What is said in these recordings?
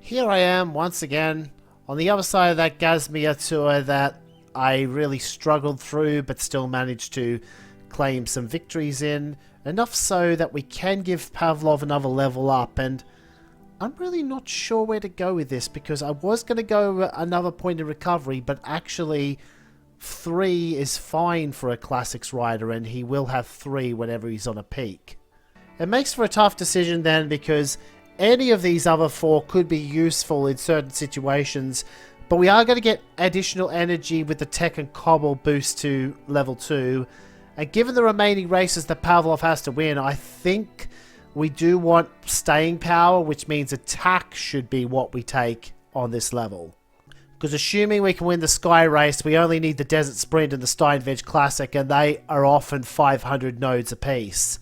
Here I am once again on the other side of that Gazmia tour that I really struggled through but still managed to claim some victories in. Enough so that we can give Pavlov another level up, and I'm really not sure where to go with this because I was going to go another point of recovery, but actually 3 is fine for a Classics rider and he will have 3 whenever he's on a peak. It makes for a tough decision then because any of these other 4 could be useful in certain situations, but we are going to get additional energy with the Tech and Cobble boost to level 2. And given the remaining races that Pavlov has to win, I think we do want staying power, which means attack should be what we take on this level. Because assuming we can win the Sky Race, we only need the Desert Sprint and the Steinweg Classic, and they are often 500 nodes apiece.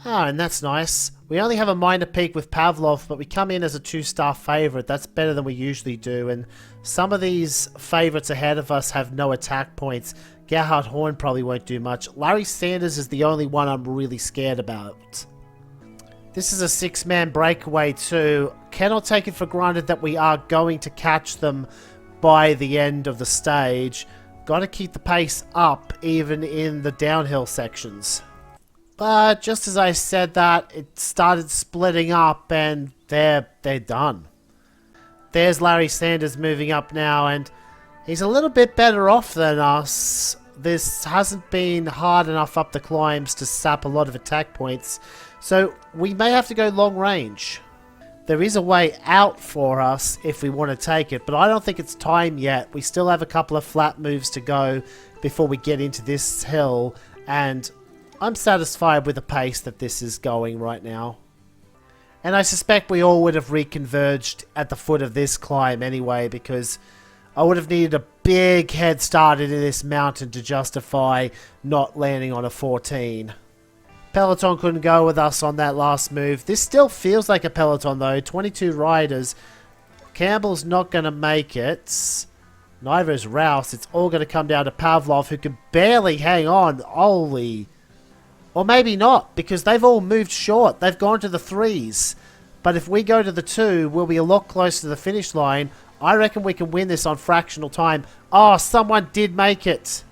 Ah, and that's nice. We only have a minor peak with Pavlov, but we come in as a 2-star favourite. That's better than we usually do, and some of these favourites ahead of us have no attack points. Gerhard Horn probably won't do much. Larry Sanders is the only one I'm really scared about. This is a 6-man breakaway too. Cannot take it for granted that we are going to catch them by the end of the stage. Got to keep the pace up even in the downhill sections. But just as I said that, it started splitting up and they're done. There's Larry Sanders moving up now, and he's a little bit better off than us. This hasn't been hard enough up the climbs to sap a lot of attack points, so we may have to go long range. There is a way out for us if we want to take it, but I don't think it's time yet. We still have a couple of flat moves to go before we get into this hill, and I'm satisfied with the pace that this is going right now. And I suspect we all would have reconverged at the foot of this climb anyway, because I would have needed a big head start into this mountain to justify not landing on a 14. Peloton couldn't go with us on that last move. This still feels like a peloton though. 22 riders. Campbell's not going to make it. Neither is Rouse. It's all going to come down to Pavlov, who can barely hang on. Holy. Or maybe not, because they've all moved short. They've gone to the 3s. But if we go to the 2, we'll be a lot closer to the finish line. I reckon we can win this on fractional time. Oh, someone did make it.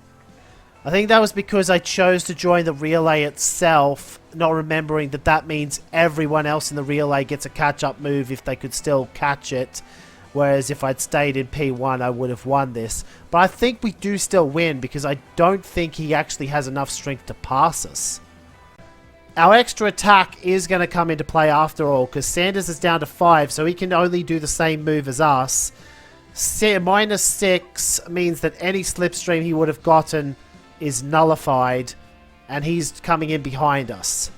I think that was because I chose to join the relay itself, not remembering that that means everyone else in the relay gets a catch-up move if they could still catch it. Whereas if I'd stayed in P1, I would have won this. But I think we do still win because I don't think he actually has enough strength to pass us. Our extra attack is going to come into play after all, because Sanders is down to 5, so he can only do the same move as us. -6 means that any slipstream he would have gotten is nullified, and he's coming in behind us.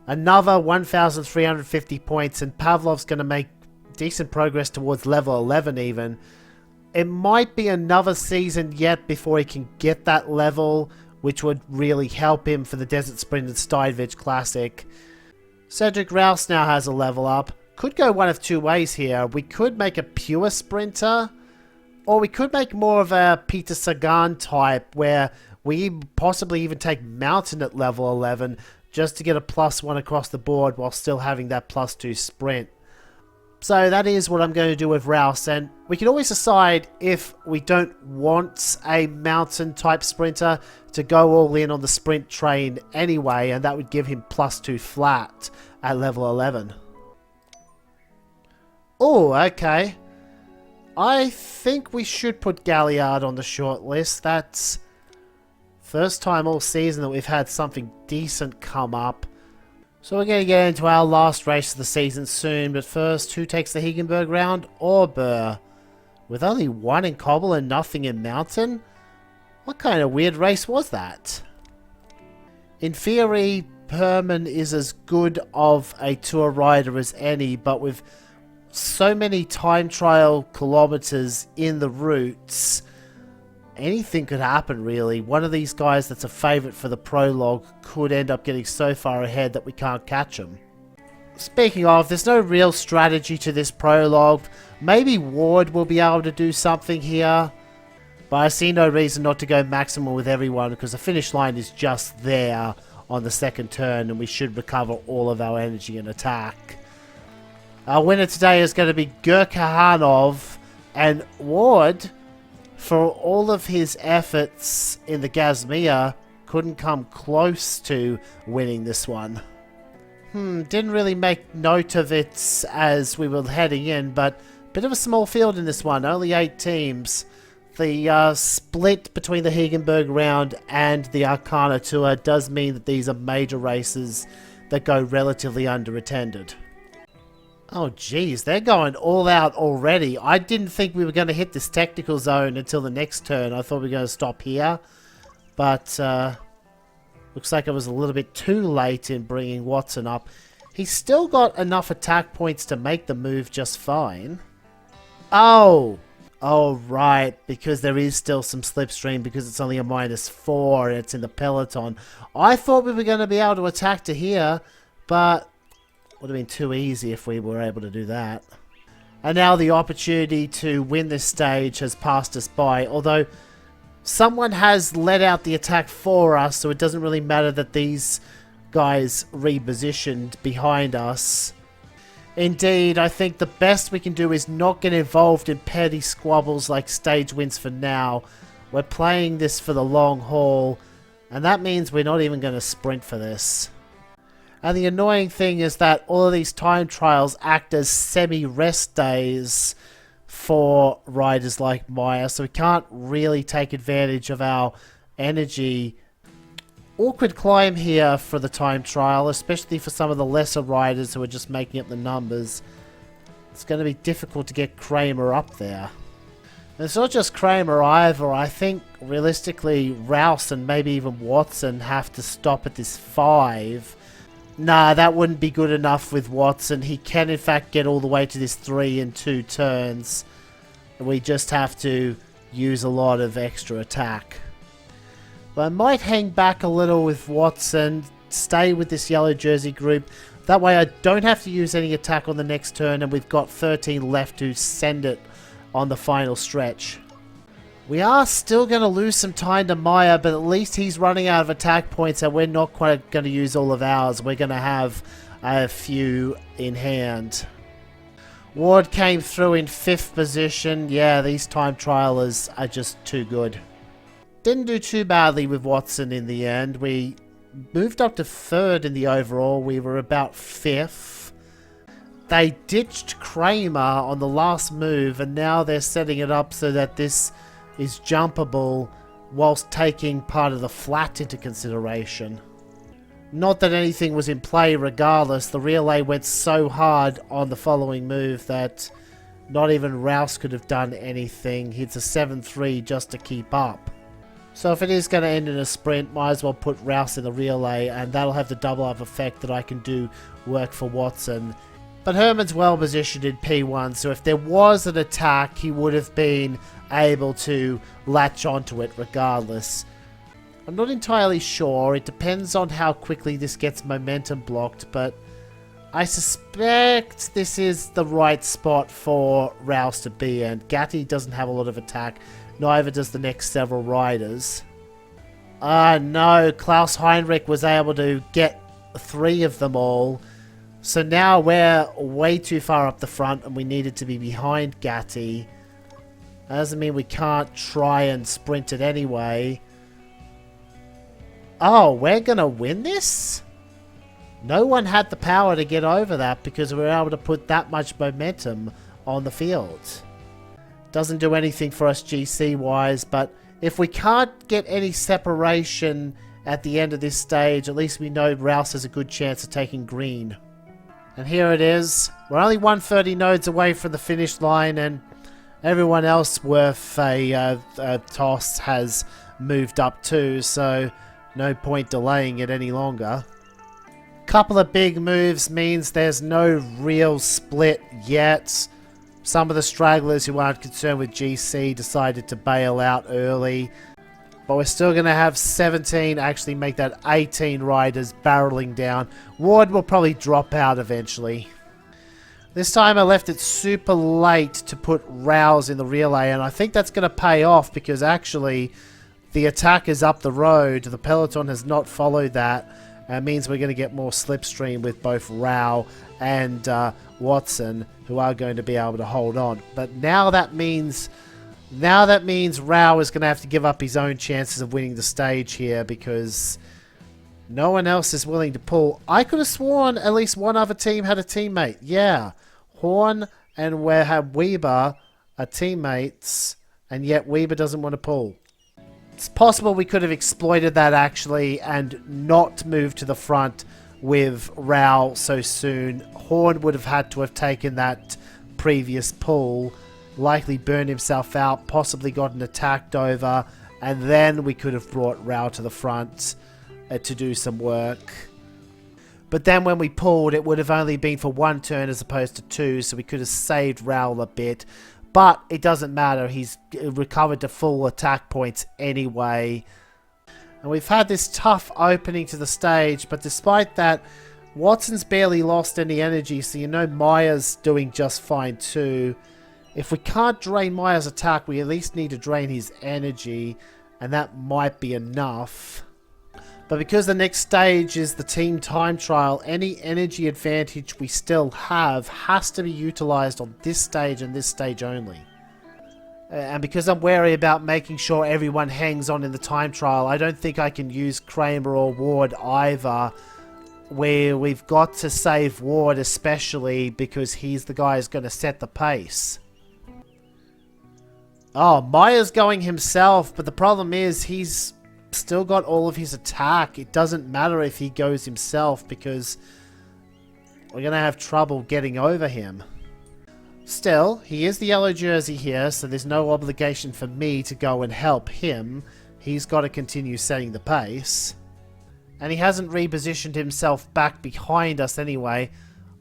Another 1,350 points, and Pavlov's going to make decent progress towards level 11 even. It might be another season yet before he can get that level, which would really help him for the Desert Sprint and Steinweg Classic. Cedric Rouse now has a level up. Could go one of 2 ways here. We could make a pure sprinter, or we could make more of a Peter Sagan type, where we possibly even take Mountain at level 11, just to get a +1 across the board while still having that +2 sprint. So that is what I'm going to do with Rouse, and we can always decide if we don't want a mountain type sprinter to go all in on the sprint train anyway, and that would give him +2 flat at level 11. Oh, okay. I think we should put Galliard on the short list. That's first time all season that we've had something decent come up. So we're going to get into our last race of the season soon, but first, who takes the Higgenberg round? Orbur. With only 1 in Cobble and nothing in Mountain? What kind of weird race was that? In theory, Herman is as good of a tour rider as any, but with so many time trial kilometers in the routes, anything could happen really. One of these guys that's a favourite for the prologue could end up getting so far ahead that we can't catch him. Speaking of, there's no real strategy to this prologue. Maybe Ward will be able to do something here, but I see no reason not to go maximum with everyone because the finish line is just there on the second turn and we should recover all of our energy and attack. Our winner today is going to be Gurkhanov, and Ward, for all of his efforts in the Gazmia, couldn't come close to winning this one. Didn't really make note of it as we were heading in, but bit of a small field in this one, only 8 teams. The split between the Hegenberg round and the Arcana Tour does mean that these are major races that go relatively underattended. Oh geez, they're going all out already. I didn't think we were going to hit this technical zone until the next turn. I thought we were going to stop here. But looks like I was a little bit too late in bringing Watson up. He's still got enough attack points to make the move just fine. Oh right, because there is still some slipstream because it's only a -4 and it's in the peloton. I thought we were going to be able to attack to here, but would have been too easy if we were able to do that. And now the opportunity to win this stage has passed us by, although someone has let out the attack for us, so it doesn't really matter that these guys repositioned behind us. Indeed, I think the best we can do is not get involved in petty squabbles like stage wins for now. We're playing this for the long haul, and that means we're not even going to sprint for this. And the annoying thing is that all of these time trials act as semi-rest days for riders like Maya, so we can't really take advantage of our energy. Awkward climb here for the time trial, especially for some of the lesser riders who are just making up the numbers. It's going to be difficult to get Kramer up there. And it's not just Kramer either. I think realistically Rouse and maybe even Watson have to stop at this 5. Nah, that wouldn't be good enough with Watson. He can in fact get all the way to this 3 in 2 turns. We just have to use a lot of extra attack. But I might hang back a little with Watson, stay with this yellow jersey group. That way I don't have to use any attack on the next turn, and we've got 13 left to send it on the final stretch. We are still going to lose some time to Maya, but at least he's running out of attack points and we're not quite going to use all of ours. We're going to have a few in hand. Ward came through in 5th position. Yeah, these time trialers are just too good. Didn't do too badly with Watson in the end. We moved up to 3rd in the overall. We were about 5th. They ditched Kramer on the last move, and now they're setting it up so that this is jumpable whilst taking part of the flat into consideration. Not that anything was in play regardless. The relay went so hard on the following move that not even Rouse could have done anything. It's a 7-3 just to keep up. So if it is going to end in a sprint, might as well put Rouse in the relay, and that'll have the double up effect that I can do work for Watson. But Herman's well positioned in P1, so if there was an attack, he would have been able to latch onto it regardless. I'm not entirely sure. It depends on how quickly this gets momentum blocked, but I suspect this is the right spot for Rouse to be in. Gatti doesn't have a lot of attack, neither does the next several riders. No, Klaus Heinrich was able to get 3 of them all. So now we're way too far up the front and we needed to be behind Gatti. That doesn't mean we can't try and sprint it anyway. Oh, we're gonna win this? No one had the power to get over that because we were able to put that much momentum on the field. Doesn't do anything for us GC-wise, but if we can't get any separation at the end of this stage, at least we know Rouse has a good chance of taking green. And here it is. We're only 130 nodes away from the finish line, and everyone else worth a toss has moved up too, so no point delaying it any longer. Couple of big moves means there's no real split yet. Some of the stragglers who aren't concerned with GC decided to bail out early. But we're still going to have 17, actually make that 18 riders barreling down. Ward will probably drop out eventually. This time I left it super late to put Rouse in the relay, and I think that's going to pay off because actually the attack is up the road. The peloton has not followed that. It means we're going to get more slipstream with both Rao and Watson, who are going to be able to hold on. But now that means Rao is going to have to give up his own chances of winning the stage here because no one else is willing to pull. I could have sworn at least one other team had a teammate. Yeah, Horn and Weber are teammates, and yet Weber doesn't want to pull. It's possible we could have exploited that actually and not moved to the front with Rao so soon. Horn would have had to have taken that previous pull, likely burned himself out, possibly gotten attacked over, and then we could have brought Rao to the front to do some work. But then when we pulled, it would have only been for one turn as opposed to two, so we could have saved Rao a bit. But it doesn't matter, he's recovered to full attack points anyway. And we've had this tough opening to the stage, but despite that, Watson's barely lost any energy, so you know Maya's doing just fine too. If we can't drain Maya's attack, we at least need to drain his energy, and that might be enough. But because the next stage is the team time trial, any energy advantage we still have has to be utilized on this stage and this stage only. And because I'm wary about making sure everyone hangs on in the time trial, I don't think I can use Kramer or Ward either, where we've got to save Ward especially because he's the guy who's going to set the pace. Oh, Maya's going himself, but the problem is he's still got all of his attack. It doesn't matter if he goes himself because we're going to have trouble getting over him. Still, he is the yellow jersey here, so there's no obligation for me to go and help him. He's got to continue setting the pace. And he hasn't repositioned himself back behind us anyway.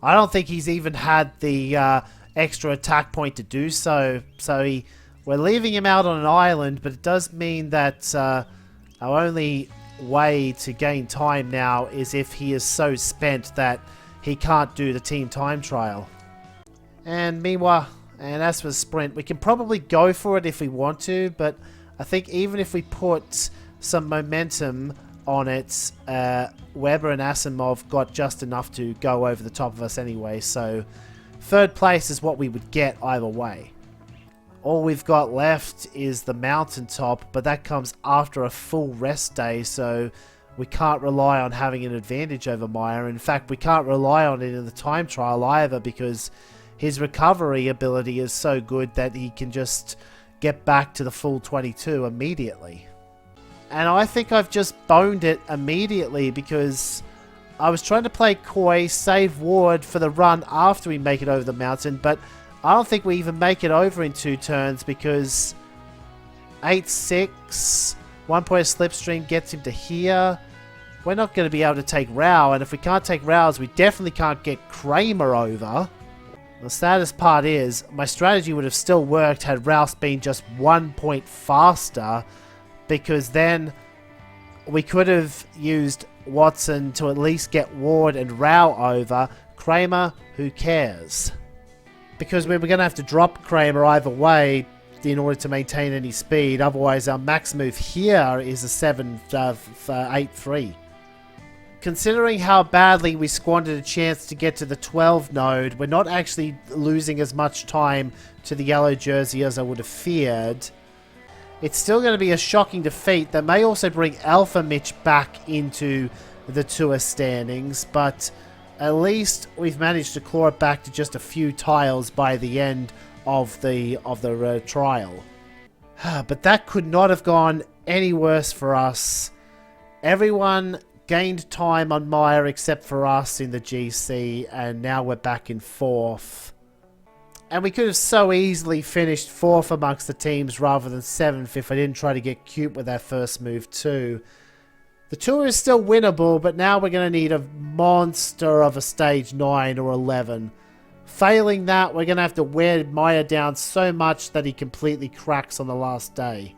I don't think he's even had the extra attack point to do so. So we're leaving him out on an island, but it does mean that our only way to gain time now is if he is so spent that he can't do the team time trial. And meanwhile, and as for the sprint, we can probably go for it if we want to, but I think even if we put some momentum on it, Weber and Asimov got just enough to go over the top of us anyway, so third place is what we would get either way. All we've got left is the mountaintop, but that comes after a full rest day, so we can't rely on having an advantage over Maya. In fact, we can't rely on it in the time trial either because his recovery ability is so good that he can just get back to the full 22 immediately. And I think I've just boned it immediately because I was trying to play coy, save Ward for the run after we make it over the mountain, but I don't think we even make it over in 2 turns because 8-6, 1 point slipstream gets him to here. We're not going to be able to take Rao, and if we can't take Rao's, we definitely can't get Kramer over. The saddest part is, my strategy would have still worked had Rouse been just 1 point faster, because then we could have used Watson to at least get Ward and Rao over. Kramer, who cares? Because we were going to have to drop Kramer either way in order to maintain any speed, otherwise our max move here is a 8-3. Considering how badly we squandered a chance to get to the 12 node, we're not actually losing as much time to the yellow jersey as I would have feared. It's still going to be a shocking defeat that may also bring Alpha Mitch back into the tour standings, but at least we've managed to claw it back to just a few tiles by the end of the trial. But that could not have gone any worse for us. Everyone gained time on Maya except for us in the GC, and now we're back in 4th. And we could have so easily finished 4th amongst the teams rather than 7th if I didn't try to get cute with our first move too. The tour is still winnable, but now we're going to need a monster of a stage 9 or 11. Failing that, we're going to have to wear Maya down so much that he completely cracks on the last day.